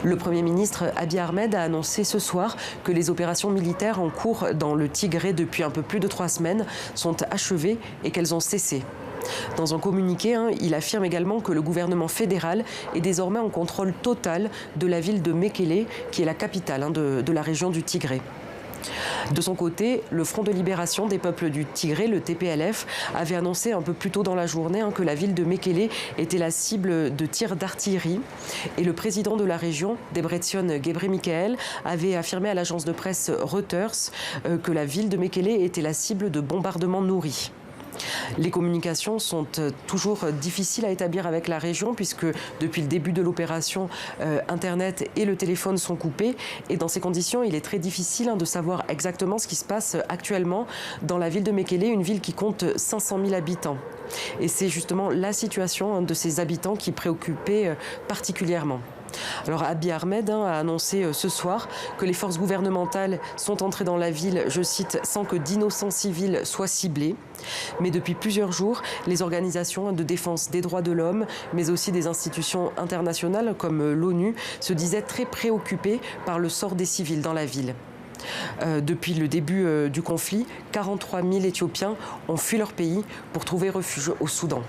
Le Premier ministre Abiy Ahmed a annoncé ce soir que les opérations militaires en cours dans le Tigré depuis un peu plus de 3 semaines sont achevées et qu'elles ont cessé. Dans un communiqué, il affirme également que le gouvernement fédéral est désormais en contrôle total de la ville de Mekele, qui est la capitale de la région du Tigré. De son côté, le Front de libération des peuples du Tigré, le TPLF, avait annoncé un peu plus tôt dans la journée que la ville de Mekele était la cible de tirs d'artillerie. Et le président de la région, Debretsion Gebremichael, avait affirmé à l'agence de presse Reuters que la ville de Mekele était la cible de bombardements nourris. Les communications sont toujours difficiles à établir avec la région puisque depuis le début de l'opération, Internet et le téléphone sont coupés. Et dans ces conditions, il est très difficile de savoir exactement ce qui se passe actuellement dans la ville de Mekele, une ville qui compte 500 000 habitants. Et c'est justement la situation de ces habitants qui préoccupait particulièrement. Alors Abiy Ahmed a annoncé ce soir que les forces gouvernementales sont entrées dans la ville, je cite, sans que d'innocents civils soient ciblés. Mais depuis plusieurs jours, les organisations de défense des droits de l'homme, mais aussi des institutions internationales comme l'ONU, se disaient très préoccupées par le sort des civils dans la ville. Depuis le début du conflit, 43 000 Éthiopiens ont fui leur pays pour trouver refuge au Soudan.